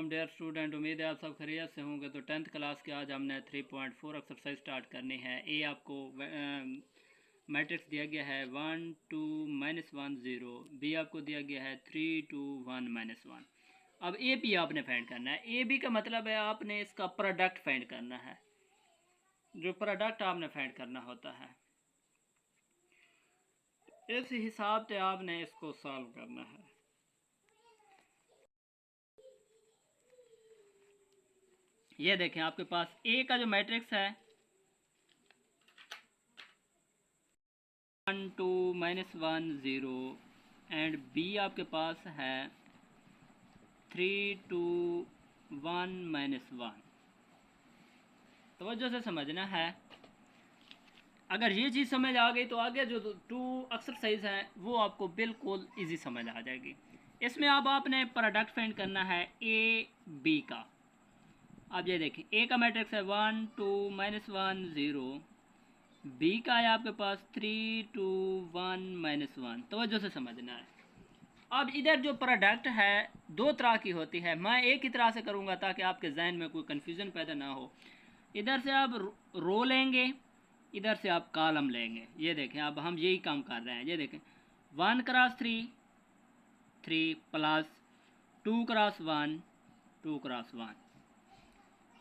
वालेकुम dear student, उम्मीद है आप सब खैरियत से होंगे। तो 10th क्लास के आज हमने 3.4 एक्सरसाइज स्टार्ट करनी है। ए आपको मैट्रिक्स दिया गया है 1 2 -1 0। बी आपको दिया गया है 3 2 1 -1। अब ए बी आपने फाइंड करना है। ए बी का मतलब है आपने इसका प्रोडक्ट फाइंड करना है। जो प्रोडक्ट आपने फाइंड करना होता है, इस हिसाब से आपने इसको सॉल्व करना है। ये देखें, आपके पास ए का जो मैट्रिक्स है 1 2 -1 0 एंड बी आपके पास है 3 2 1 -1। तवज्जो से समझना है। अगर ये चीज़ समझ आ गई तो आगे जो 2 एक्सरसाइज हैं वो आपको बिल्कुल इजी समझ आ जाएगी। इसमें अब आपने प्रोडक्ट फाइंड करना है ए बी का। अब ये देखें, ए का मैट्रिक्स है 1 2 -1 0, बी का है आपके पास 3 2 1 -1। तवज्जो से समझना है। अब इधर जो प्रोडक्ट है दो तरह की होती है। मैं एक ही तरह से करूँगा ताकि आपके जहन में कोई कन्फ्यूज़न पैदा ना हो। इधर से आप रो लेंगे, इधर से आप कॉलम लेंगे। ये देखें, अब हम यही काम कर रहे हैं। ये देखें, 1 क्रॉस 3 3 प्लस 2 क्रॉस 1 2 क्रॉस 1।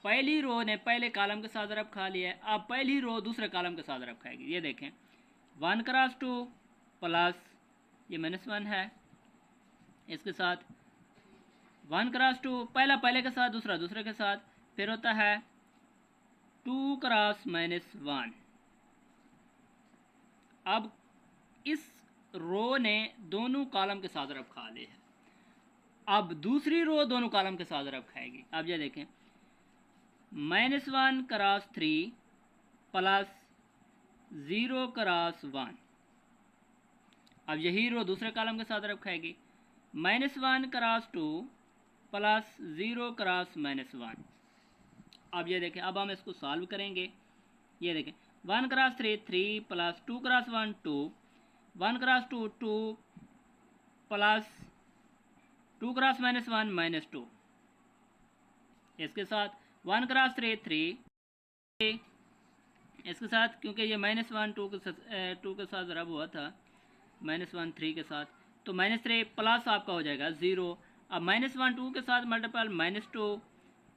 पहली रो ने पहले कॉलम के साथ रब खा लिया है। अब पहली रो दूसरे कॉलम के साथ रब खाएगी। ये देखें, 1 क्रॉस 2 प्लस ये -1 है, इसके साथ 1 क्रॉस 2 पहला पहले के साथ दूसरा दूसरे के साथ, फिर होता है 2 क्रॉस -1। अब इस रो ने दोनों कॉलम के साथ रब खा लिया है। अब दूसरी रो दोनों कॉलम के साथ रब खाएगी। अब ये देखें, -1 क्रॉस 3 प्लस 0 क्रॉस 1। अब यही रो दूसरे कॉलम के साथ रब खाएगी। -1 क्रॉस 2 प्लस 0 क्रॉस -1। अब ये देखें, अब हम इसको सॉल्व करेंगे। ये देखें, 1 cross 3 3 plus 2 cross 1 2, 1 cross 2 2 plus 2 cross -1 -2। इसके साथ 1 क्रॉस 3 3, इसके साथ क्योंकि ये -1 2 के साथ रब हुआ था, -1 3 के साथ, तो -3 प्लस आपका हो जाएगा 0। अब -1 2 के साथ मल्टीपल -2,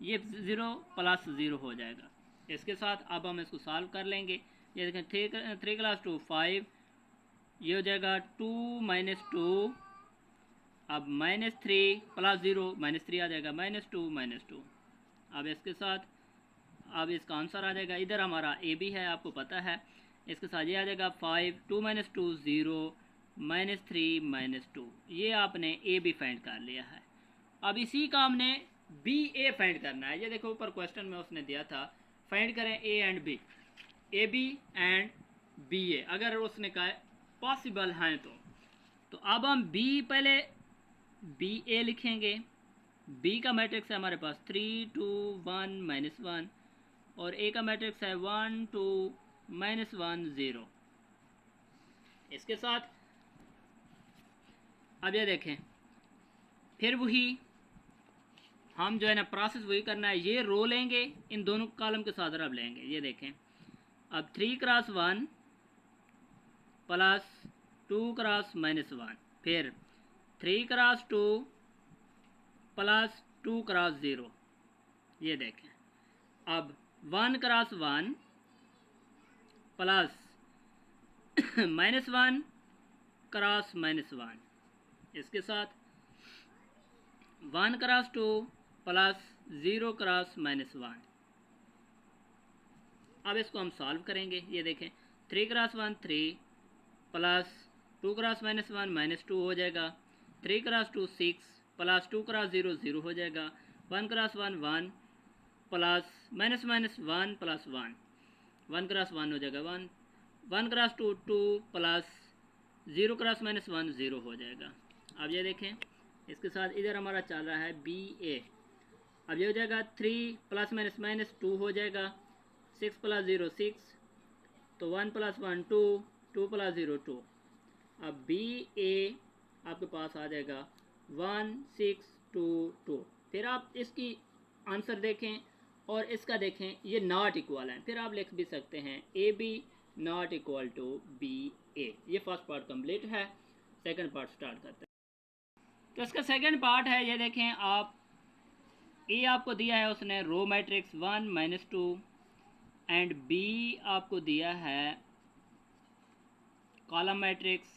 ये 0 प्लस 0 हो जाएगा। इसके साथ अब हम इसको सॉल्व कर लेंगे। ये देखें, 3 क्लास 2 5, ये हो जाएगा 2 -2। अब -3 प्लस 0 -3 आ जाएगा, -2 -2। अब इसके साथ अब इसका आंसर आ जाएगा। इधर हमारा ए बी है, आपको पता है। इसके साथ ये आ जाएगा 5 2 -2 0 -3 -2। ये आपने ए बी फाइंड कर लिया है। अब इसी का हमने बी ए फाइंड करना है। ये देखो, ऊपर क्वेश्चन में उसने दिया था फाइंड करें A and B, A B and B A. अगर उसने कहा पॉसिबल हैं तो अब हम बी पहले बी ए लिखेंगे। बी का मैट्रिक्स है हमारे पास 3 2 1 -1 और ए का मैट्रिक्स है 1 2 -1 0। इसके साथ अब ये देखें, फिर वही हम जो है ना प्रोसेस वही करना है। ये रो लेंगे, इन दोनों कॉलम के साथ रब लेंगे। ये देखें, अब 3 क्रॉस 1 प्लस 2 क्रॉस -1, फिर 3 क्रॉस 2 प्लस 2 क्रॉस 0। ये देखें, अब 1 क्रॉस 1 प्लस -1 क्रॉस -1। इसके साथ 1 क्रॉस 2 प्लस 0 क्रॉस -1। अब इसको हम सॉल्व करेंगे। ये देखें, 3 क्रॉस 1 3 प्लस 2 क्रॉस -1 -2 हो जाएगा, 3 क्रॉस 2 6 प्लस 2 क्रॉस 0 0 हो जाएगा, 1 क्रॉस 1 1 प्लस -1 प्लस 1 1 क्रॉस 1 हो जाएगा 1, 1 क्रॉस 2 2 प्लस 0 क्रॉस -1 0 हो जाएगा। अब ये देखें, इसके साथ इधर हमारा चल रहा है बी ए। अब ये हो जाएगा 3 प्लस -2 हो जाएगा, 6 प्लस 0 6, तो 1 प्लस 1 2 2 प्लस 0 2। अब बी ए आपके पास आ जाएगा 1 6 2 2। फिर आप इसकी आंसर देखें और इसका देखें, ये नॉट इक्वल है, फिर आप लिख भी सकते हैं A B not equal to B A. ये फर्स्ट पार्ट कंप्लीट है। सेकंड पार्ट स्टार्ट करते हैं। तो इसका सेकंड पार्ट है, ये देखें आप, ए आपको दिया है उसने रो मैट्रिक्स 1 - 2 एंड बी आपको दिया है कॉलम मैट्रिक्स।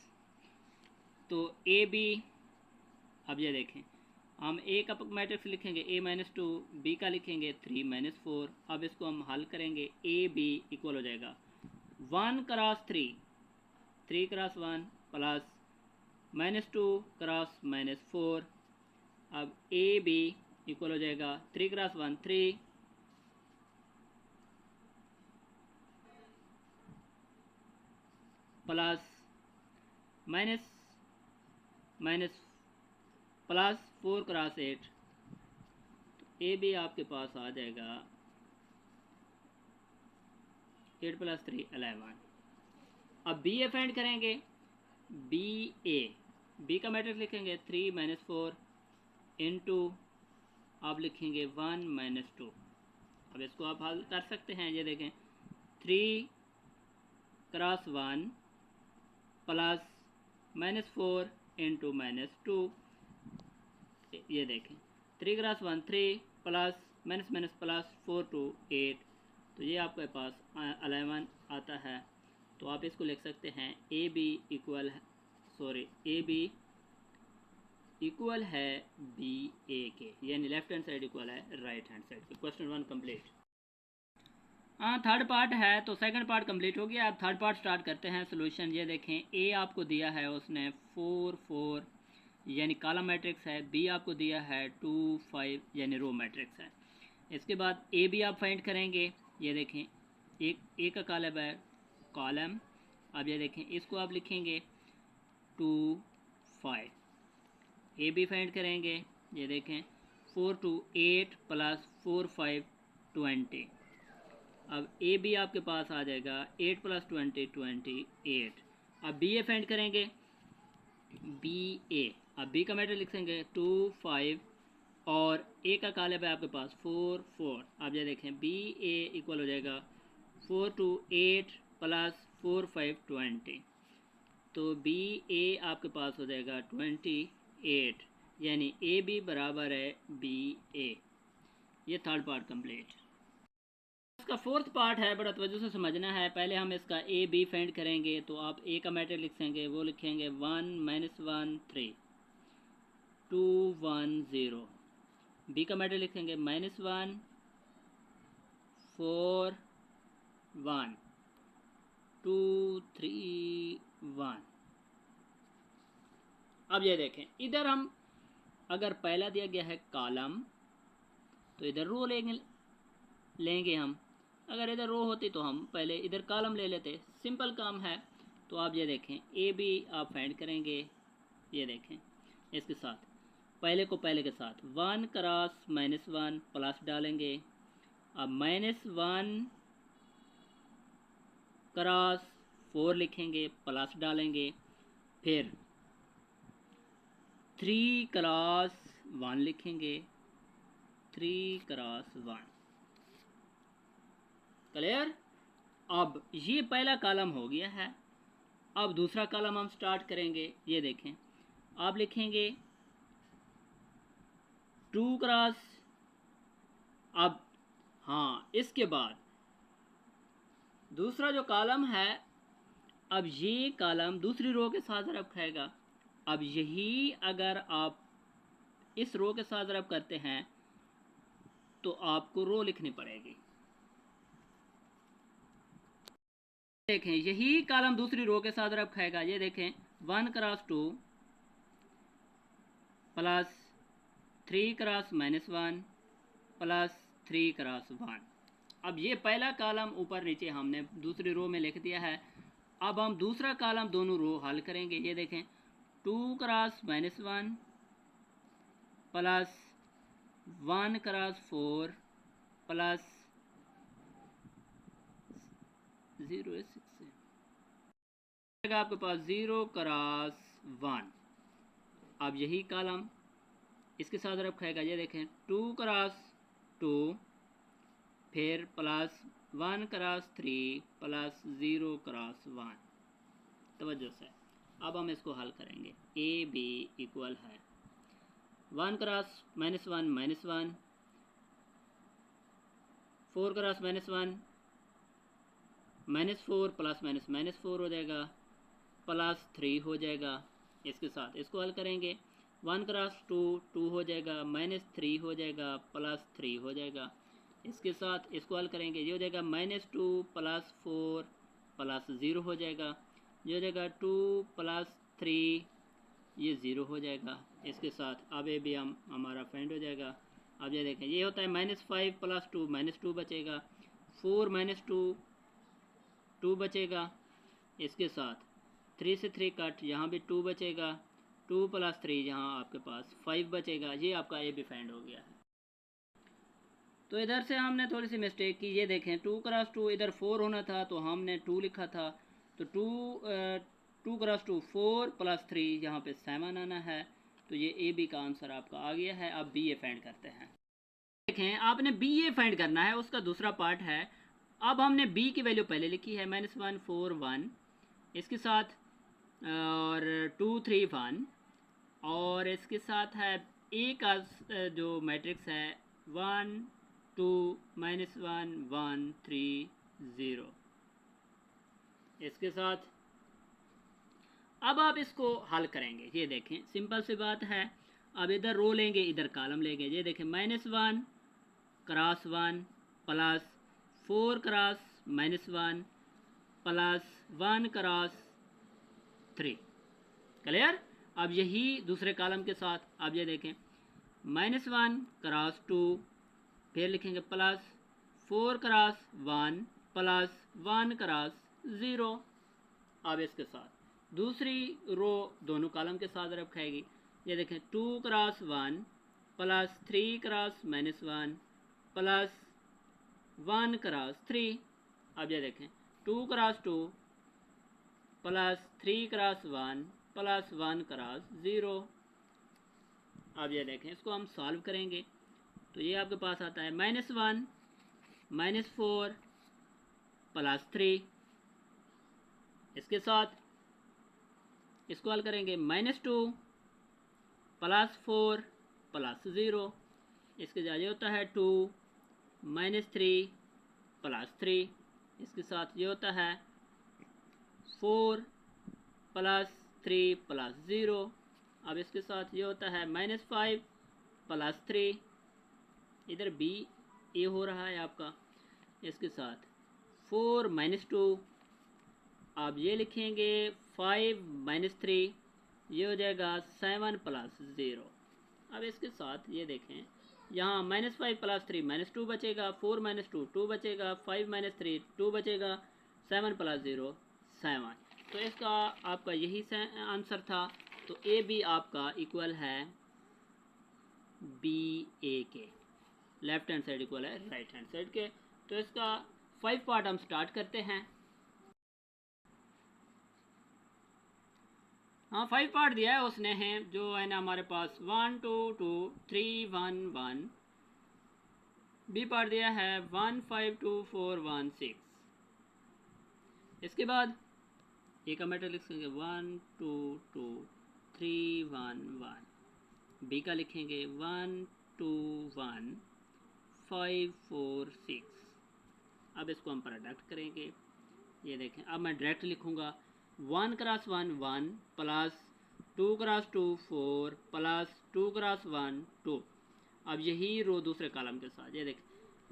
तो ए बी, अब ये देखें हम ए का मैट्रिक्स लिखेंगे A - 2, बी का लिखेंगे 3 - 4। अब इसको हम हल करेंगे, ए बी इक्वल हो जाएगा 1 क्रॉस 3, 3 क्रॉस 1 प्लस -2 क्रॉस -4। अब ए बी इक्वल हो जाएगा 3 cross 1 3 plus minus plus 4 cross 8। तो ए बी आपके पास आ जाएगा 8 + 3 11। अब बी ए फाइंड करेंगे, बी ए, बी का मैट्रिक्स लिखेंगे 3 - 4 इंटू आप लिखेंगे 1 - 2। अब इसको आप हल कर सकते हैं, ये देखें 3 क्रॉस 1 प्लस -4 इंटू -2। ये देखें 3 cross 1 3 plus minus plus 4 to 8, तो ये आपके पास 11 आता है। तो आप इसको लिख सकते हैं ए बी इक्वल है बी ए के, यानी लेफ्ट हैंड साइड इक्वल है राइट हैंड साइड के। Question 1 complete. हाँ, थर्ड पार्ट है, तो सेकंड पार्ट कंप्लीट हो गया। अब थर्ड पार्ट स्टार्ट करते हैं सोल्यूशन। ये देखें ए आपको दिया है उसने 4 4 यानी कॉलम मैट्रिक्स है, बी आपको दिया है 2 5 यानी रो मैट्रिक्स है। इसके बाद ए बी आप फाइंड करेंगे। ये देखें एक ए का कॉलम है कॉलम। अब ये देखें इसको आप लिखेंगे 2 5। ए बी फाइंड करेंगे, ये देखें 4 to 8 प्लस 4 5 20। अब ए बी आपके पास आ जाएगा 8 + 20 28। अब बी ए फाइंड करेंगे, बी ए, अब बी का मैट्रिक्स लिखेंगे 2 5 और ए का कॉलम है आपके पास 4 4। अब ये देखें बी ए इक्वल हो जाएगा 4 to 8 प्लस 4 5 20। तो बी ए आपके पास हो जाएगा 28, यानी ए बी बराबर है बी ए। ये थर्ड पार्ट कंप्लीट। इसका फोर्थ पार्ट है, बड़ा तवज्जो से समझना है। पहले हम इसका ए बी फाइंड करेंगे, तो आप ए का मैट्रिक्स लिखेंगे, वो लिखेंगे 1 - 1 3 2 1 0। बी का मैट्रिक्स लिखेंगे -1 4 1 2 3 1। अब ये देखें इधर हम अगर पहला दिया गया है कॉलम, तो इधर रो लेंगे हम। अगर इधर रो होती तो हम पहले इधर कॉलम ले लेते, सिंपल काम है। तो आप ये देखें ए बी आप फाइंड करेंगे, ये देखें इसके साथ पहले को पहले के साथ 1 क्रॉस -1 प्लस डालेंगे। अब -1 क्रॉस 4 लिखेंगे प्लस डालेंगे, फिर 3 क्रॉस 1 लिखेंगे 3 क्रॉस 1। क्लियर? अब ये पहला कॉलम हो गया है। अब दूसरा कॉलम हम स्टार्ट करेंगे। ये देखें आप लिखेंगे 2 क्रॉस, अब हाँ इसके बाद दूसरा जो कॉलम है, अब ये कॉलम दूसरी रो के साथ रब खाएगा। अब यही अगर आप इस रो के साथ रब करते हैं तो आपको रो लिखनी पड़ेगी। देखें यही कॉलम दूसरी रो के साथ रब खाएगा। ये देखें 1 cross 2 plus 3 cross -1 plus 3 cross 1। अब ये पहला कॉलम ऊपर नीचे हमने दूसरी रो में लिख दिया है। अब हम दूसरा कॉलम दोनों रो हल करेंगे। ये देखें 2 क्रॉस -1 प्लस 1 क्रॉस 4 प्लस 0 आपके पास 0 क्रॉस 1। अब यही कॉलम इसके साथ रब खाएगा, ये देखें 2 क्रॉस 2 फिर प्लस 1 क्रॉस 3 प्लस 0 क्रॉस 1। तवज्जो से अब हम इसको हल करेंगे। ए बी इक्वल है 1 क्रॉस -1 4 क्रॉस -1 -4 प्लस -4 हो जाएगा प्लस 3 हो जाएगा। इसके साथ इसको हल करेंगे 1 क्रॉस 2 हो जाएगा -3 हो जाएगा प्लस 3 हो जाएगा। इसके साथ इसको हल करेंगे, ये हो जाएगा -2 प्लस 4 प्लस 0 हो जाएगा, ये हो जाएगा 2 प्लस 3 ये 0 हो जाएगा। इसके साथ अब ये भी हमारा फाइंड हो जाएगा। अब ये देखें ये होता है -5 प्लस 2 -2 बचेगा, 4 -2 बचेगा। इसके साथ 3 से 3 कट, यहाँ भी 2 बचेगा, 2 प्लस 3 यहाँ आपके पास 5 बचेगा। ये आपका ए भी फाइंड हो गया है। तो इधर से हमने थोड़ी सी मिस्टेक की, ये देखें 2 क्रॉस 2 इधर 4 होना था तो हमने 2 लिखा था, तो 2 क्रॉस 2 4 प्लस 3 यहाँ पे 7 आना है। तो ये ए बी का आंसर आपका आ गया है। अब बी ए फाइंड करते हैं। देखें आपने बी ए फाइंड करना है, उसका दूसरा पार्ट है। अब हमने बी की वैल्यू पहले लिखी है -1 4 1, इसके साथ और 2 3 1, और इसके साथ है ए का जो मैट्रिक्स है 1 2 -1 1 3 0। इसके साथ अब आप इसको हल करेंगे। ये देखें सिंपल सी बात है। अब इधर रो लेंगे इधर कॉलम लेंगे। ये देखें -1 cross 1 plus 4 cross -1 plus 1 cross 3। Clear. अब यही दूसरे कॉलम के साथ अब ये देखें -1 क्रॉस 2 फिर लिखेंगे प्लस 4 क्रॉस 1 प्लस 1 क्रॉस 0। अब इसके साथ दूसरी रो दोनों कॉलम के साथ रब खाएगी। ये देखें 2 cross 1 plus 3 cross -1 plus 1 cross 3। अब ये देखें 2 cross 2 plus 3 cross 1 plus 1 cross 0। अब ये देखें इसको हम सॉल्व करेंगे तो ये आपके पास आता है -1 -4 प्लस 3। इसके साथ इसको हल करेंगे -2 प्लस 4 प्लस 0। इसके जाए होता है 2 -3 प्लस 3। इसके साथ ये होता है 4 प्लस 3 प्लस 0। अब इसके साथ ये होता है -5 प्लस 3, इधर बी ए हो रहा है आपका। इसके साथ 4 -2, आप ये लिखेंगे 5 -3, ये हो जाएगा 7 प्लस 0। अब इसके साथ ये देखें यहाँ -5 प्लस 3 -2 बचेगा, 4 -2 2 बचेगा, 5 -3 2 बचेगा, 7 प्लस 0 7। तो इसका आपका यही आंसर था। तो ए बी आपका इक्वल है बी ए के, लेफ्ट हैंड साइड इक्वल है राइट हैंड साइड के। तो इसका 5 पार्ट हम स्टार्ट करते हैं। हाँ 5 पार्ट दिया है उसने है जो है ना हमारे पास 1 2 2 3 1 1। बी पार्ट दिया है 1 5 2 4 1 6। इसके बाद ए का मैटर लिखेंगे 1 2 2 3 1 1। बी का लिखेंगे 1 2 1 5 4 6। अब इसको हम प्रोडक्ट करेंगे। ये देखें अब मैं डायरेक्ट लिखूँगा 1 cross 1 1 plus 2 cross 2 4 plus 2 cross 1 2। अब यही रो दूसरे कॉलम के साथ ये देखें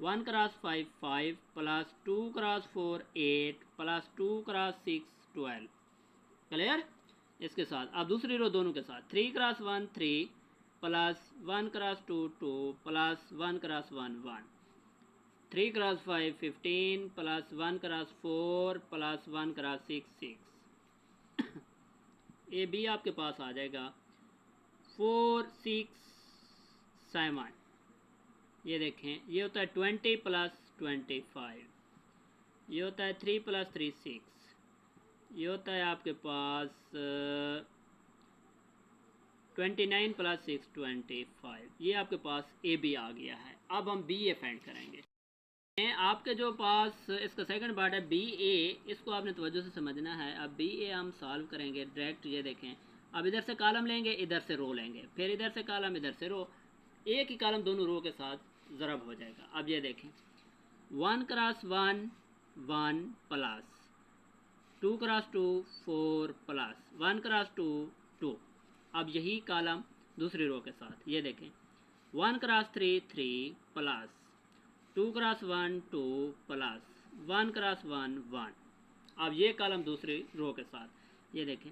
1 cross 5 5 plus 2 cross 4 8 plus 2 cross 6 12। Clear. इसके साथ अब दूसरी रो दोनों के साथ 3 cross 1 3 plus 1 cross 2 2 plus 1 cross 1 1। 3 cross 5 15 plus 1 cross 4 plus 1 cross 6 6। A B आपके पास आ जाएगा 4 6 7। ये देखें ये होता है 20 प्लस 25। ये होता है 3 प्लस 3 6। ये होता है आपके पास 29 + 6 25। ये आपके पास ए बी आ गया है। अब हम बी ए फाइंड करेंगे। आपके जो पास इसका सेकंड पार्ट है बी ए, इसको आपने तवज्जो से समझना है। अब बी ए हम सॉल्व करेंगे डायरेक्ट। ये देखें, अब इधर से कॉलम लेंगे, इधर से रो लेंगे, फिर इधर से कॉलम, इधर से रो। एक ही कॉलम दोनों रो के साथ ज़रब हो जाएगा। अब ये देखें, 1 cross 1 1 plus 2 cross 2 4 plus 1 cross 2 2। अब यही कॉलम दूसरी रो के साथ, ये देखें, 1 cross 3 3 plus 2 cross 1 2 plus 1 cross 1 1। अब ये कॉलम दूसरी रो के साथ, ये देखें,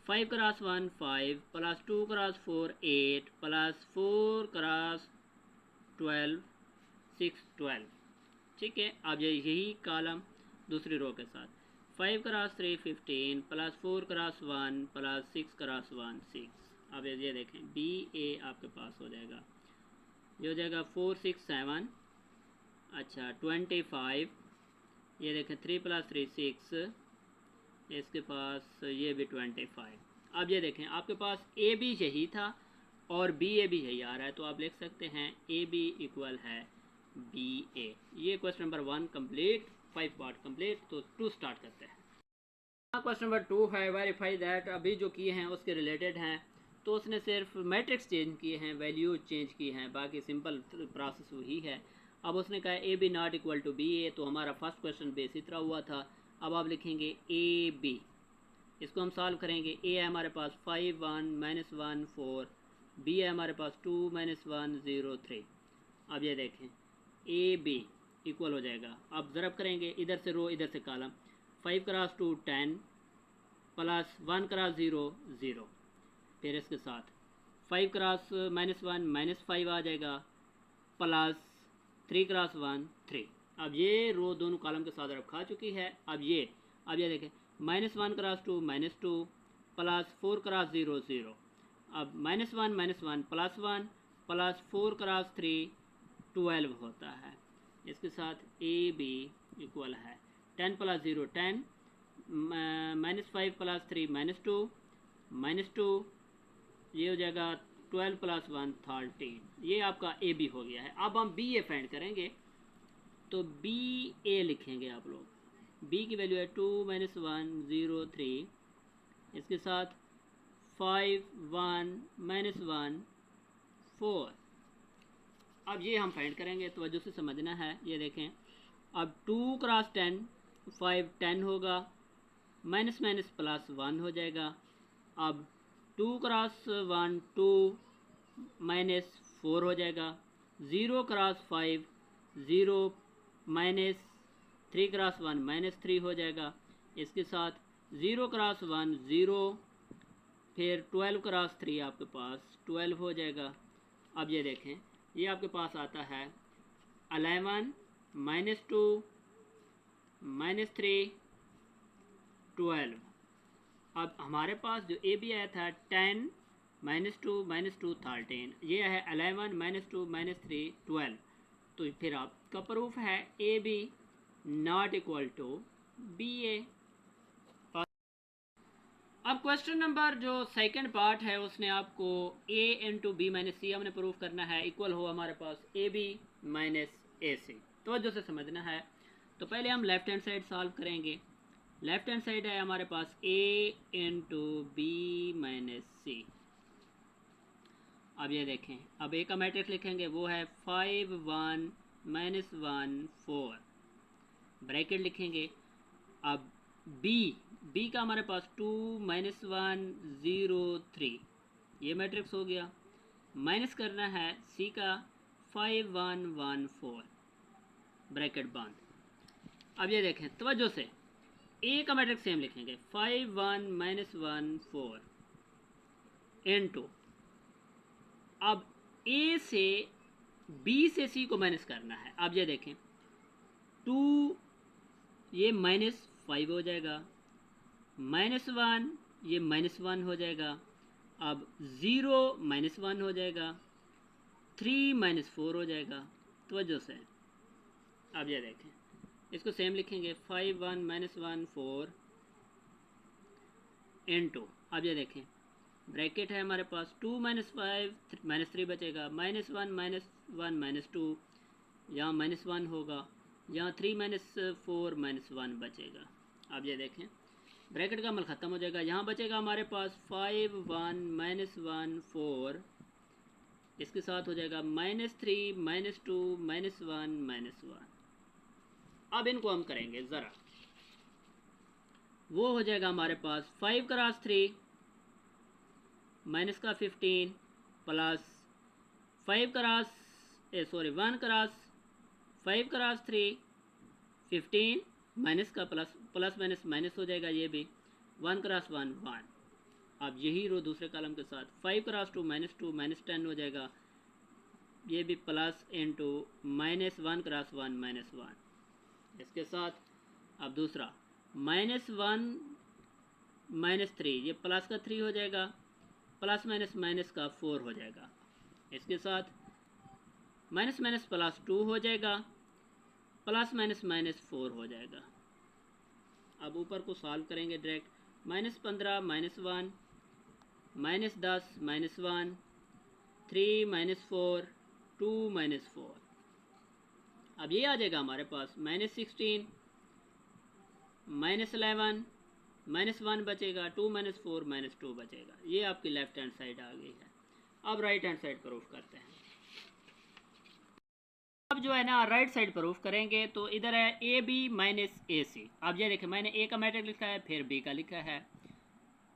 5 cross 1 5 plus 2 cross 4 8 plus 4 cross 12 6 12। ठीक है। अब यही कॉलम दूसरी रो के साथ, 5 cross 3 15 plus 4 cross 1 plus 6 cross 1 6। अब ये देखें, बी ए आपके पास हो जाएगा, ये हो जाएगा 4 6 7, अच्छा 25। ये देखें 3 + 3 6, इसके पास ये भी 25। अब ये देखें, आपके पास ए बी यही था और बी ए भी यही आ रहा है, तो आप लिख सकते हैं ए बी इक्वल है बी ए। ये question number 1 complete, 5 part complete. तो 2 स्टार्ट करते हैं। क्वेश्चन नंबर 2 है, वेरीफाई दैट। अभी जो किए हैं उसके रिलेटेड हैं, तो उसने सिर्फ मैट्रिक्स चेंज किए हैं, वैल्यू चेंज की हैं, बाकी सिंपल प्रोसेस वही है। अब उसने कहा A B not equal to B A, तो हमारा फर्स्ट क्वेश्चन बेस इस तरह हुआ था। अब आप लिखेंगे ए बी, इसको हम सॉल्व करेंगे। ए है हमारे पास 5 1 -1 4, बी है हमारे पास 2 -1 0 3। अब ये देखें, ए बी इक्वल हो जाएगा। अब ज़रब करेंगे, इधर से रो इधर से कॉलम, 5 क्रॉस 2 10 प्लस 1 क्रॉस 0 0। फिर इसके साथ 5 क्रॉस -1 -5 आ जाएगा, प्लस 3 क्रॉस 1 3। अब ये रो दोनों कॉलम के साथ रखा चुकी है। अब ये देखें, -1 क्रॉस 2 -2 प्लस 4 क्रॉस 0 0। अब -1 -1 प्लस 1 प्लस 4 क्रॉस 3 12 होता है। इसके साथ ए बी इक्वल है 10 + 0 10, -5 + 3 -2, ये हो जाएगा 12 + 1 13। ये आपका ए बी हो गया है। अब हम बी ए फाइंड करेंगे, तो बी ए लिखेंगे आप लोग। बी की वैल्यू है 2 -1 0 3, इसके साथ 5 1 -1 4। अब ये हम फाइंड करेंगे, तो वजह से समझना है। ये देखें, अब 2 क्रॉस 10 5 10 होगा, माइनस माइनस प्लस 1 हो जाएगा। अब 2 क्रॉस 1 2 -4 हो जाएगा। 0 क्रॉस 5 0 -3 क्रॉस 1 -3 हो जाएगा। इसके साथ 0 क्रॉस 1 0, फिर 12 क्रॉस 3 आपके पास 12 हो जाएगा। अब ये देखें, ये आपके पास आता है 11 -2 -3 12। अब हमारे पास जो ए बी आया था 10 -2 -2 13, ये है 11 -2 -3 12। तो फिर आपका प्रूफ है A B not equal to B A. अब क्वेश्चन नंबर जो सेकंड पार्ट है, उसने आपको a into B minus C हमने प्रूफ करना है इक्वल हो हमारे पास ए बी माइनस ए सी। तो वजह से समझना है। तो पहले हम लेफ्ट हैंड साइड सॉल्व करेंगे। लेफ्ट हैंड साइड है हमारे पास a इंटू बी माइनस सी। अब ये देखें, अब ए का मैट्रिक्स लिखेंगे, वो है 5 1 -1 4, ब्रैकेट लिखेंगे। अब बी का हमारे पास 2 -1 0 3, ये मैट्रिक्स हो गया। माइनस करना है सी का 5 1 1 4, ब्रैकेट बंद। अब ये देखें, तवज्जो से ए का मैट्रिक्स सेम लिखेंगे, 5 1 -1 4 इनटू, अब ए से बी से सी को माइनस करना है। अब ये देखें, 2 ये -5 हो जाएगा, -1 ये -1 हो जाएगा। अब 0 -1 हो जाएगा, 3 -4 हो जाएगा। तवज्जो से अब ये देखें, इसको सेम लिखेंगे, 5 1 -1 4 इनटू, अब ये देखें ब्रैकेट है हमारे पास 2 माइनस 5 माइनस 3 बचेगा, -1 -1 -2, यहाँ -1 होगा, यहाँ 3 -4 -1 बचेगा। अब ये देखें ब्रैकेट का अमल ख़त्म हो जाएगा, यहाँ बचेगा हमारे पास 5 1 -1 4, इसके साथ हो जाएगा -3 -2 -1 -1। अब इनको हम करेंगे ज़रा, वो हो जाएगा हमारे पास 5 क्रॉस 3 माइनस का 15 plus 5 cross 1 cross 5 cross 3 15 minus का प्लस माइनस माइनस हो जाएगा, ये भी 1 क्रॉस 1 1। अब यही रो दूसरे कॉलम के साथ 5 क्रॉस 2 -10 हो जाएगा, ये भी प्लस इंटू -1 क्रॉस 1 -1। इसके साथ अब दूसरा -1 -3, ये प्लस का 3 हो जाएगा, प्लस माइनस माइनस का 4 हो जाएगा। इसके साथ माइनस माइनस प्लस 2 हो जाएगा, प्लस माइनस माइनस 4 हो जाएगा। अब ऊपर को सॉल्व करेंगे डायरेक्ट, -15 -1 -10 -1 3 -4 2 -4। अब ये आ जाएगा हमारे पास -16 -11 -1 बचेगा, 2 -4 -2 बचेगा। ये आपकी लेफ्ट हैंड साइड आ गई है। अब राइट हैंड साइड प्रूफ करते हैं। अब जो है ना राइट साइड प्रूफ करेंगे, तो इधर है AB माइनस AC। अब ये देखें मैंने A का मैट्रिक्स लिखा है, फिर B का लिखा है,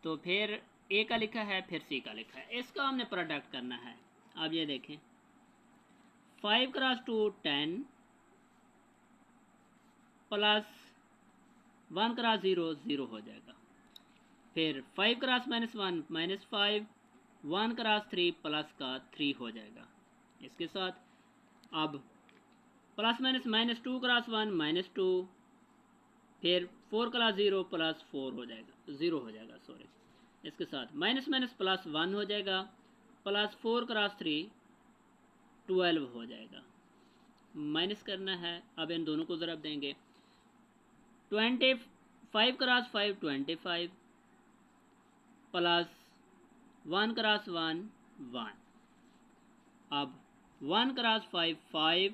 तो फिर A का लिखा है, फिर C का लिखा है, इसका हमने प्रोडक्ट करना है। अब ये देखें 5 क्रॉस 2 10 प्लस 1 क्रॉस 0 0 हो जाएगा, फिर 5 क्रॉस -1 -5 1 क्रॉस 3 प्लस का 3 हो जाएगा। इसके साथ अब प्लस माइनस -2 क्रॉस 1 -2, फिर 4 क्रॉस 0 प्लस 4 हो जाएगा, 0 हो जाएगा सॉरी। इसके साथ माइनस माइनस प्लस 1 हो जाएगा, प्लस 4 क्रॉस 3 12 हो जाएगा। माइनस करना है, अब इन दोनों को ज़रब देंगे, 25 क्रॉस 5 25 प्लस 1 क्रॉस 1 1। अब 1 क्रॉस 5 5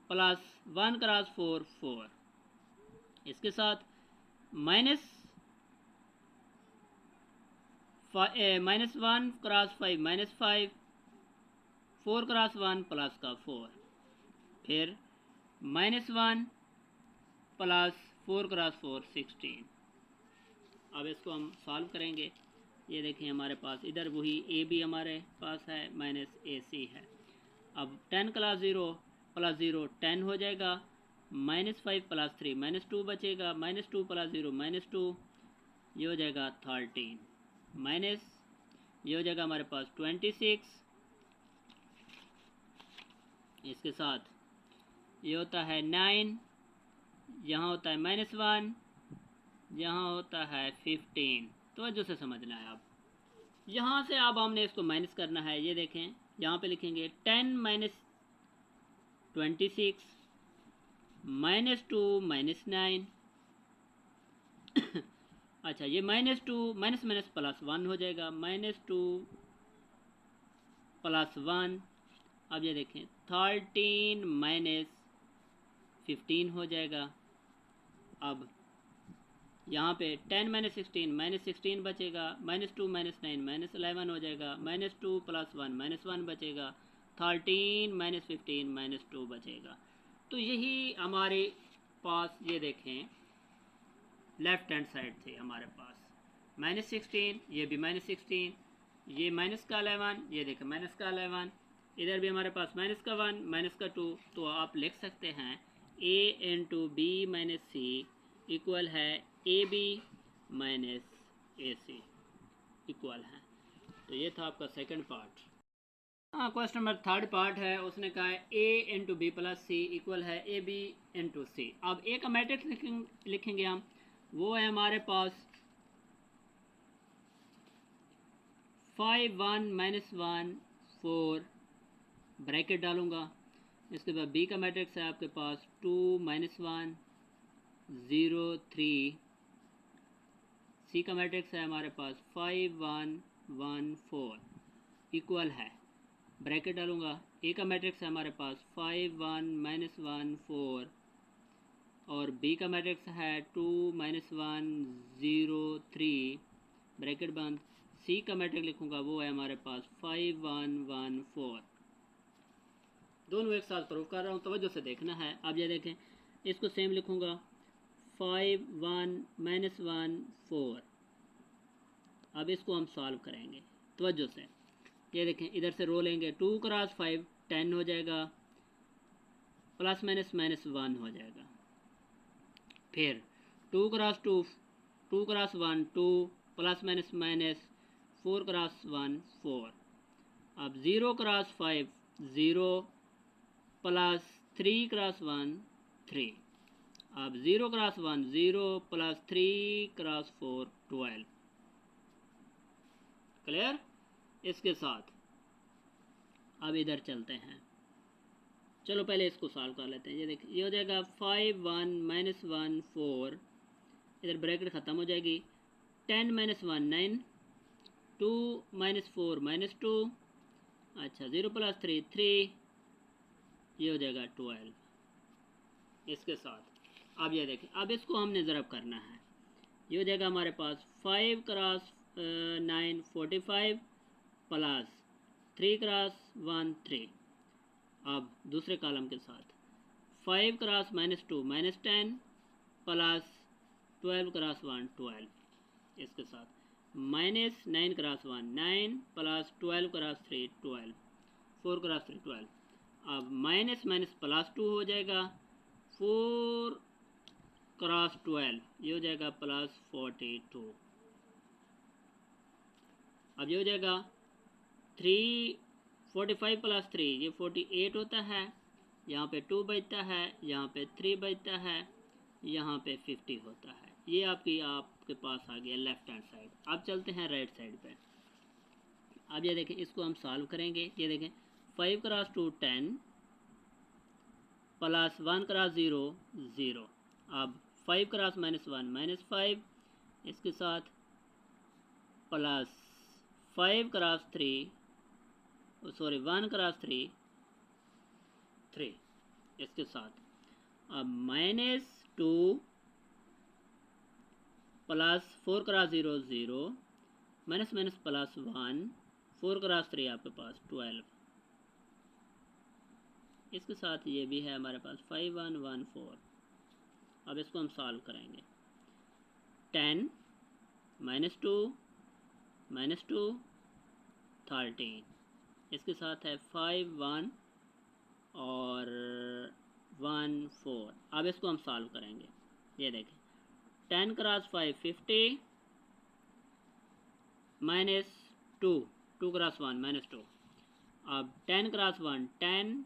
प्लस 1 क्रॉस 4 4। इसके साथ -1 क्रॉस 5 -5 4 क्रॉस 1 प्लस का 4, फिर -1 प्लस 4 क्रॉस 4 16। अब इसको हम सॉल्व करेंगे। ये देखें हमारे पास इधर वही AB हमारे पास है, माइनस AC है। अब 10 क्रॉस 0 प्लस 0 10 हो जाएगा, -5 प्लस 3 -2 बचेगा, -2 प्लस 0 -2, ये हो जाएगा 13, माइनस ये हो जाएगा हमारे पास 26। इसके साथ ये होता है 9, यहाँ होता है -1, यहाँ होता है 15। तो जो से समझना है, आप यहाँ से अब हमने इसको माइनस करना है। ये देखें यहाँ पे लिखेंगे 10 माइनस 26 -2 -9 अच्छा ये -2 माइनस माइनस प्लस 1 हो जाएगा, -2 प्लस 1। अब ये देखें 13 माइनस 15 हो जाएगा। अब यहाँ पे 10 माइनस 16 -16 बचेगा, -2 -9 -11 हो जाएगा, -2 प्लस 1 -1 बचेगा, 13 -15 -2 बचेगा। तो यही हमारे पास ये देखें लेफ्ट हैंड साइड थे हमारे पास -16, ये भी -16, ये माइनस का 11, ये देखें माइनस का 11, इधर भी हमारे पास माइनस का 1 माइनस का 2। तो आप लिख सकते हैं A into B minus C equal है AB माइनस AC इक्वल है। तो ये था आपका सेकंड पार्ट। हाँ क्वेश्चन नंबर थर्ड पार्ट है, उसने कहा है A into B plus C equal है AB इंटू सी। अब A का मैट्रिक्स लिखेंगे हम, वो है हमारे पास 5 1 -1 4 ब्रैकेट डालूंगा। इसके बाद B का मैट्रिक्स है आपके पास 2 -1 0 3। C का मैट्रिक्स है हमारे पास 5 1 1 4 इक्वल है, ब्रैकेट डालूँगा, ए का मैट्रिक्स है हमारे पास 5 1 -1 4 और बी का मैट्रिक्स है 2 -1 0 3 ब्रैकेट बंद। सी का मैट्रिक्स लिखूँगा, वो है हमारे पास 5 1 1 4। दोनों एक साथ प्रूव कर रहा हूँ, तवज्जो से देखना है। अब ये देखें, इसको सेम लिखूँगा 5 1 -1 4। अब इसको हम सॉल्व करेंगे तवज्जो से। ये देखें, इधर से रो लेंगे, 2 क्रॉस 5 10 हो जाएगा, प्लस माइनस माइनस 1 हो जाएगा। फिर 2 cross 2 cross 1 2 plus minus minus 4 cross 1 4। अब 0 क्रॉस 5 0 प्लस 3 क्रॉस 1 3। अब 0 क्रॉस 1 0 प्लस 3 क्रॉस 4 12। क्लियर? इसके साथ अब इधर चलते हैं, चलो पहले इसको सॉल्व कर लेते हैं। ये देखिए, ये हो जाएगा 5 1 -1 4, इधर ब्रैकेट ख़त्म हो जाएगी, 10 -1 9, 2 -4 -2, अच्छा 0 प्लस 3 3, ये हो जाएगा 12 इसके साथ। अब ये देखिए, अब इसको हमने ज़रब करना है। ये हो जाएगा हमारे पास 5 क्रॉस 9 45 प्लस 3 क्रॉस 1 3। अब दूसरे कॉलम के साथ 5 क्रॉस -2 -10 प्लस 12 क्रॉस 1 12 इसके साथ, minus 9 cross 1 9 plus 12 cross 3 12 4 cross 3 12। अब माइनस माइनस प्लस 2 हो जाएगा, 4 क्रॉस 12 ये हो जाएगा प्लस 42। अब ये हो जाएगा 3 45 प्लस 3 ये 48 होता है, यहाँ पे 2 बचता है, यहाँ पे 3 बचता है, यहाँ पे 50 होता है। ये आपके पास आ गया लेफ्ट हैंड साइड। अब चलते हैं राइट साइड पे। अब ये देखें, इसको हम सॉल्व करेंगे। ये देखें, 5 क्रॉस 2 10 प्लस 1 क्रॉस 0 0। अब 5 क्रॉस -1 -5 इसके साथ, प्लस 5 क्रॉस 3 सॉरी 1 क्रॉस 3 3 इसके साथ। अब -2 plus 4 cross 0 0 minus minus plus 1 4 cross 3 आपके पास 12 इसके साथ। ये भी है हमारे पास 5 1 1 4। अब इसको हम सॉल्व करेंगे, 10 -2 -2 13 इसके साथ है 5 1 और 1 4। अब इसको हम सॉल्व करेंगे। ये देखें, 10 क्रॉस 5 50 -2 2 क्रॉस 1 -2। अब 10 क्रॉस 1 10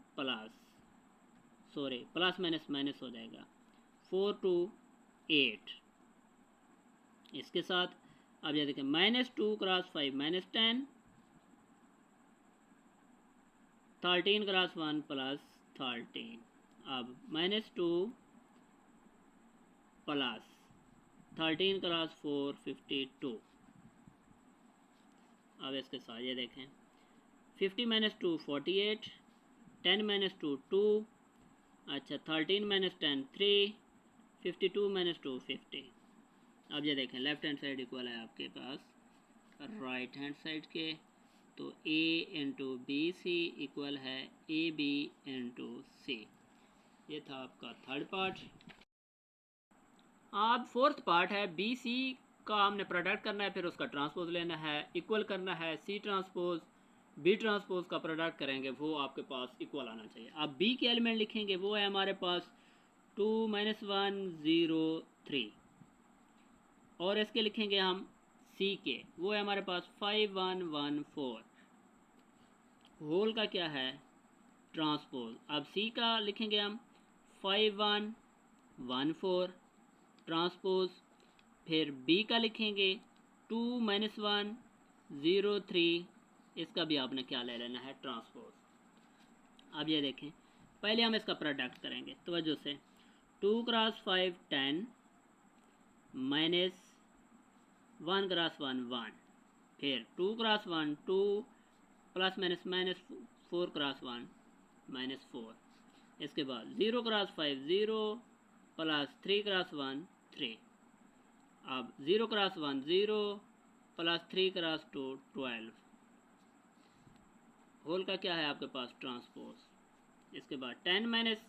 प्लस माइनस माइनस हो जाएगा, 4 2 8 इसके साथ। अब ये देखें, -2 क्रॉस 5 -10 13 क्रॉस 1 प्लस 13। अब -2 प्लस 13 क्रॉस 4 52। अब इसके साथ ये देखें, 50 -2 48 10 -2 2, अच्छा 13 -10 3 52 -2 50। अब ये देखें, लेफ्ट हैंड साइड इक्वल है आपके पास राइट हैंड साइड के, तो a into B C equal है ए बी इंटू सी। ये था आपका थर्ड पार्ट। अब फोर्थ पार्ट है बी सी का हमने प्रोडक्ट करना है, फिर उसका ट्रांसपोज लेना है, इक्वल करना है। सी ट्रांसपोज बी ट्रांसपोज का प्रोडक्ट करेंगे, वो आपके पास इक्वल आना चाहिए। अब बी के एलिमेंट लिखेंगे, वो है हमारे पास 2 -1 0 3, और इसके लिखेंगे हम सी के, वो है हमारे पास 5 1 1 4। होल का क्या है ट्रांसपोज। अब सी का लिखेंगे हम 5 1 1 4 ट्रांसपोज, फिर बी का लिखेंगे 2 -1 0 3, इसका भी आपने क्या ले लेना है ट्रांसपोज। अब ये देखें, पहले हम इसका प्रोडक्ट करेंगे तवज्जो से। 2 क्रॉस 5 10 -1 क्रॉस 1 1, फिर 2 cross 1 2 plus minus minus 4 cross 1 minus 4। इसके बाद 0 क्रॉस 5 0 प्लस 3 क्रॉस 1 3। अब 0 क्रॉस 1 0 प्लस 3 क्रॉस 2 12। होल का क्या है आपके पास ट्रांसपोज। इसके बाद 10 माइनस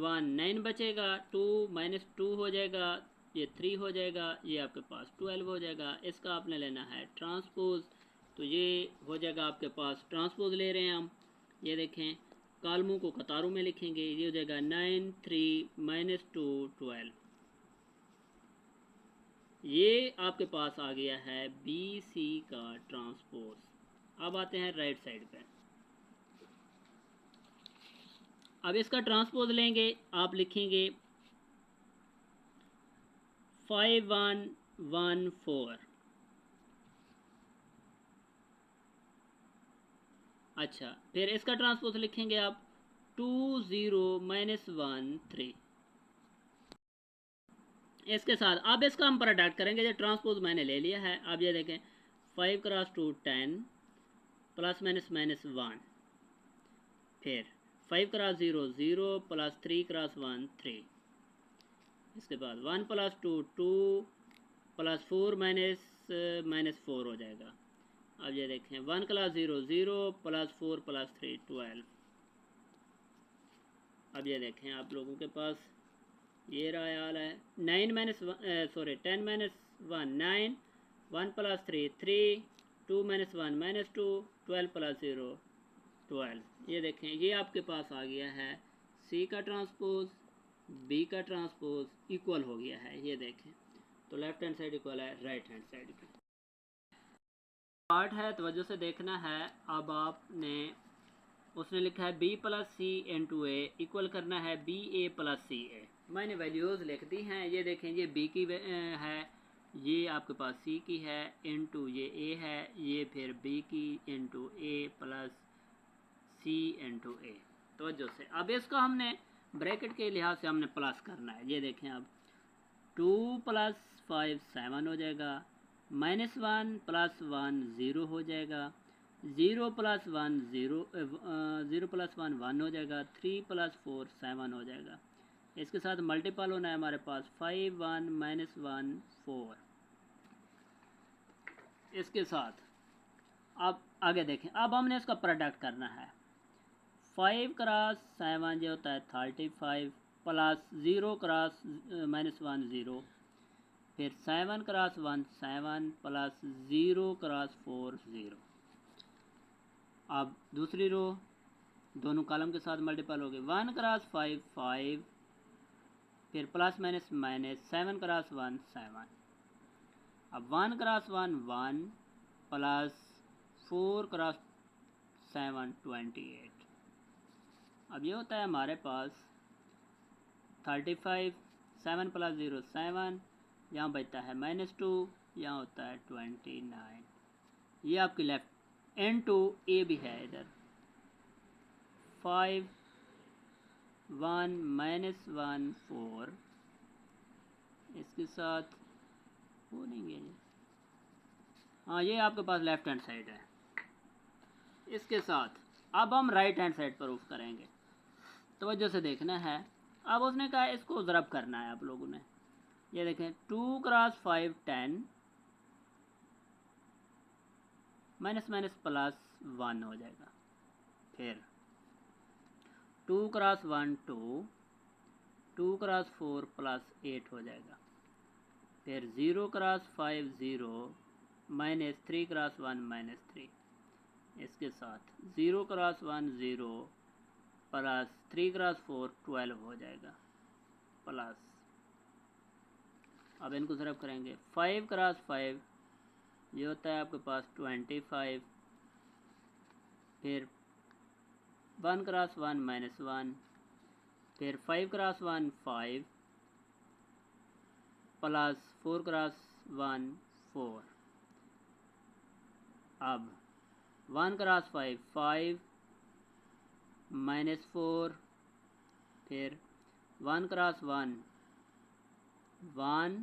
1 9 बचेगा, 2 माइनस 2 हो जाएगा, ये 3 हो जाएगा, ये आपके पास 12 हो जाएगा। इसका आपने लेना है ट्रांसपोज, तो ये हो जाएगा आपके पास ट्रांसपोज ले रहे हैं हम। ये देखें कालमों को कतारों में लिखेंगे, ये हो जाएगा 9 3 माइनस 2 12। ये आपके पास आ गया है बी सी का ट्रांसपोज। अब आते हैं राइट साइड पे। अब इसका ट्रांसपोज लेंगे, आप लिखेंगे 5 1 1 4। अच्छा, फिर इसका ट्रांसपोज लिखेंगे आप 2 0 माइनस 1 3। इसके साथ अब इसका हम प्रोडक्ट करेंगे, जो ट्रांसपोज मैंने ले लिया है। अब ये देखें 5 क्रॉस 2 10 प्लस माइनस माइनस 1। फिर 5 क्रॉस 0 0 प्लस 3 क्रॉस 1 3। इसके बाद 1 प्लस 2 2 प्लस 4 माइनस माइनस 4 हो जाएगा। अब ये देखें 1 क्लास 0 0 प्लस 4 प्लस 3 12। अब ये देखें आप लोगों के पास ये रहा है 9 minus 10 minus 1 9 1 plus 3 3 2 minus 1 minus 2 12 plus 0 12। ये देखें ये आपके पास आ गया है सी का ट्रांसपोज, बी का ट्रांसपोज इक्वल हो गया है। ये देखें तो लेफ्ट हैंड साइड इक्वल है राइट हैंड साइड की। पार्ट है तवज्जो से देखना है। अब आपने उसने लिखा है बी प्लस सी इंटू ए इक्वल करना है बी ए प्लस सी ए। मैंने वैल्यूज़ लिख दी हैं। ये देखें ये बी की है, ये आपके पास सी की है, इंटू ये ए है, ये फिर बी की इंटू ए प्लस सी इंटू ए। तवज्जो से अब इसको हमने ब्रैकेट के लिहाज से हमने प्लस करना है। ये देखें अब 2 प्लस 5 7 हो जाएगा, माइनस 1 प्लस 1 0 हो जाएगा, 0 प्लस 1 0 0 प्लस 1 1 हो जाएगा, 3 प्लस 4 7 हो जाएगा। इसके साथ मल्टीपल होना है हमारे पास 5 1 माइनस 1 4। इसके साथ अब आगे देखें, अब हमने इसका प्रोडक्ट करना है। 5 क्रॉस 7 जो होता है 35 प्लस 0 क्रॉस माइनस 1 0। फिर 7 क्रॉस 1 7 प्लस 0 क्रॉस 4 0। अब दूसरी रो दोनों कॉलम के साथ मल्टीपल हो गए 1 क्रॉस 5 5। फिर प्लस माइनस माइनस 7 क्रॉस 1 7। अब 1 क्रॉस 1 1 प्लस 4 क्रॉस 7 28। अब ये होता है हमारे पास 35 7 प्लस 0 7, यहाँ बचता है -2, यहाँ होता है 29। ये आपकी लेफ्ट एन टू ए भी है इधर 5 1 माइनस 1 4। इसके साथ वो नहीं है, हाँ ये आपके पास लेफ्ट हैंड साइड है। इसके साथ अब हम राइट हैंड साइड पर प्रूफ करेंगे, तवज्जो से देखना है। अब उसने कहा इसको ज़रब करना है आप लोगों ने। ये देखें 2 क्रॉस 5 10 माइनस माइनस प्लस 1 हो जाएगा। फिर 2 क्रॉस 1 2 2 क्रॉस 4 प्लस 8 हो जाएगा। फिर 0 क्रॉस 5 0 माइनस 3 क्रॉस 1 माइनस 3। इसके साथ 0 क्रॉस 1 0 प्लस 3 क्रॉस 4 12 हो जाएगा प्लस। अब इनको ज़रब करेंगे 5 क्रॉस 5 ये होता है आपके पास 25। फिर 1 क्रॉस 1 माइनस 1। फिर 5 क्रॉस 1 5 प्लस 4 क्रॉस 1 4। अब 1 क्रॉस 5 5 माइनस 4। फिर 1 क्रॉस 1 1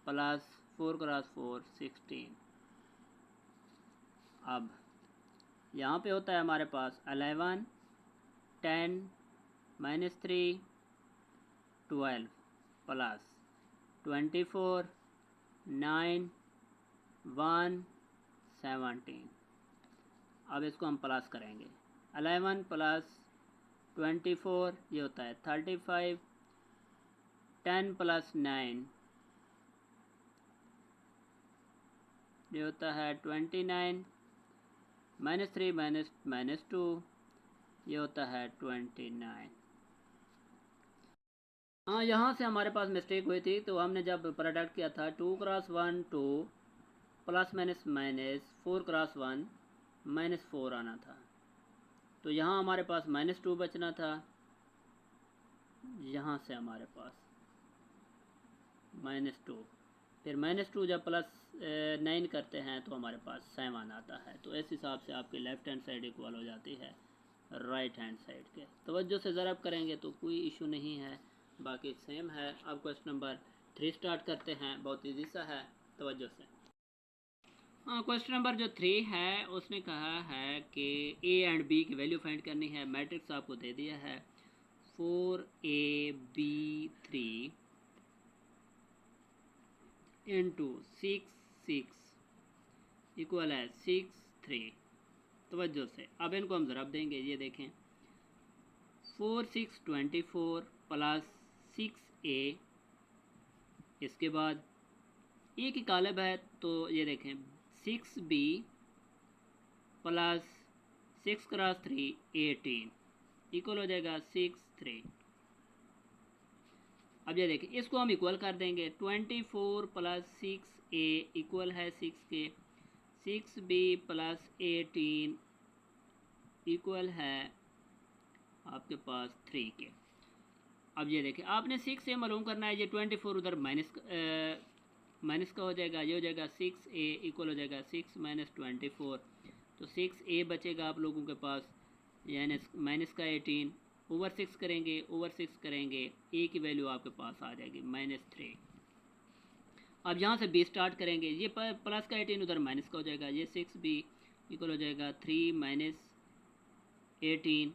प्लस 4 क्रॉस 4 16। अब यहाँ पे होता है हमारे पास 11, 10, -3, 12 प्लस 24, 9, 1, 17। अब इसको हम प्लस करेंगे। 11 प्लस 24 ये होता है 35, 10 प्लस 9 ये होता है 29, -3 -2 ये होता है 29। हाँ, यहाँ से हमारे पास मिस्टेक हुई थी। तो हमने जब प्रोडक्ट किया था 2 क्रॉस 1 2 प्लस माइनस 4 क्रॉस 1 -4 आना था। तो यहाँ हमारे पास -2 बचना था। यहाँ से हमारे पास -2, फिर -2 जब प्लस 9 करते हैं तो हमारे पास 7 आता है। तो इस हिसाब से आपकी लेफ़्ट हैंड साइड इक्वल हो जाती है राइट हैंड साइड के। तवज्जो से ज़रब करेंगे तो कोई इशू नहीं है, बाकी सेम है। अब क्वेश्चन नंबर 3 स्टार्ट करते हैं। बहुत ईजी सा है, तवज्जो से। हाँ, क्वेश्चन नंबर जो 3 है उसने कहा है कि ए एंड बी की वैल्यू फाइंड करनी है। मैट्रिक्स आपको दे दिया है 4AB3 इंटू 6 6 इक्वल है 6 3। तवज्जो से अब इनको हम ज़रब देंगे। ये देखें 4 6 24 प्लस 6A, इसके बाद ए की कालब है तो ये देखें 6B प्लस 6 क्रॉस 3 18 इक्वल हो जाएगा 6 3। अब ये देखें इसको हम इक्वल कर देंगे। 24 प्लस 6A इक्वल है 6 के, 6B प्लस 18 इक्वल है आपके पास 3 के। अब ये देखें आपने 6 से मालूम करना है। ये 24 उधर माइनस का हो जाएगा, ये हो जाएगा 6A इक्वल हो जाएगा 6 माइनस 24। तो 6A बचेगा आप लोगों के पास, यानी माइनस का 18 ओवर 6 करेंगे, ओवर 6 करेंगे, ए की वैल्यू आपके पास आ जाएगी -3। अब यहाँ से बी स्टार्ट करेंगे। ये प्लस का 18 उधर माइनस का हो जाएगा, ये 6B इक्वल हो जाएगा 3 माइनस 18।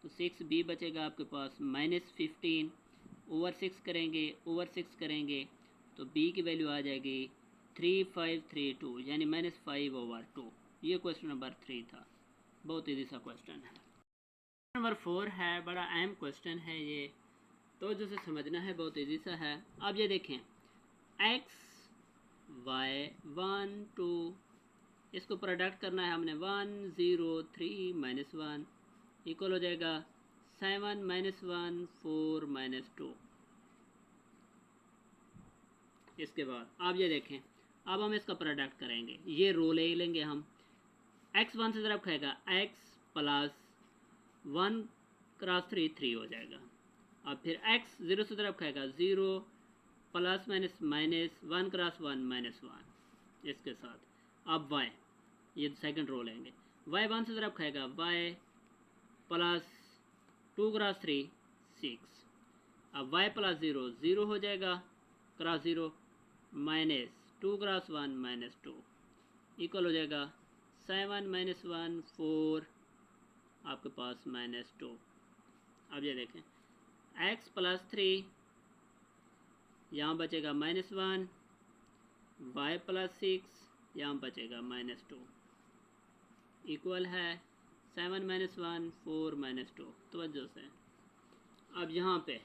तो 6B बचेगा आपके पास -15 ओवर 6 करेंगे, ओवर 6 करेंगे तो B की वैल्यू आ जाएगी 3532 यानी -5/2। ये क्वेश्चन नंबर 3 था। बहुत ईजी सा क्वेश्चन है। नंबर 4 है, बड़ा अहम क्वेश्चन है ये, तो जैसे समझना है, बहुत ईजी सा है। अब ये देखें x y 1 2 इसको प्रोडक्ट करना है हमने। 1 0 3 -1 इक्वल हो जाएगा 7 -1 4 -2। इसके बाद आप ये देखें अब हम इसका प्रोडक्ट करेंगे। ये रो ले लेंगे हम। x 1 से तरफ खाएगा x प्लस 1 क्रॉस 3 3 हो जाएगा। अब फिर x 0 से तरफ खाएगा 0 प्लस माइनस 1 क्रॉस 1 -1। इसके साथ अब y, ये सेकंड रो लेंगे। y 1 से तरफ खाएगा y प्लस 2 क्रॉस 3 6। अब y प्लस 0 0 हो जाएगा, क्रॉस 0 माइनस 2 क्रॉस 1 -2 इक्वल हो जाएगा 7 -1 4 आपके पास -2। अब ये देखें x प्लस 3 यहाँ बचेगा -1, y प्लस 6 यहाँ बचेगा -2 इक्वल है 7 -1 4 -2। तवज्जो से अब यहाँ पे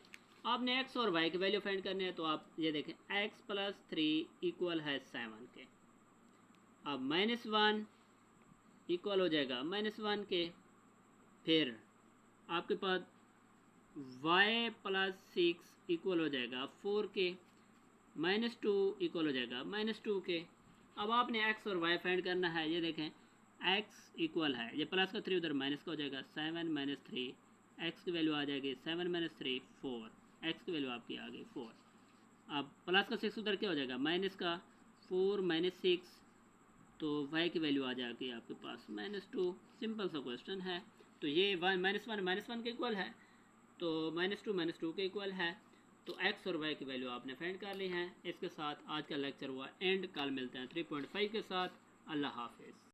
आपने x और y की वैल्यू फाइंड करनी है। तो आप ये देखें x प्लस 3 इक्वल है 7 के। अब -1 इक्वल हो जाएगा -1 के। फिर आपके पास y प्लस 6 इक्वल हो जाएगा 4 के, -2 इक्वल हो जाएगा -2 के। अब आपने x और y फाइंड करना है। ये देखें x इक्वल है, ये प्लस का 3 उधर माइनस का हो जाएगा 7 -3, x की वैल्यू आ जाएगी 7 -3 4, x की वैल्यू आपकी आ गई 4। अब प्लस का 6 उधर क्या हो जाएगा माइनस का 4 -6, तो y की वैल्यू आ जाएगी आपके पास -2। सिंपल सा क्वेश्चन है। तो ये -1 के इक्वल है, तो -2 के इक्वल है। तो x और y की वैल्यू आपने फाइंड कर ली है। इसके साथ आज का लेक्चर हुआ एंड। कल मिलते हैं 3.5 के साथ। अल्लाह हाफिज़।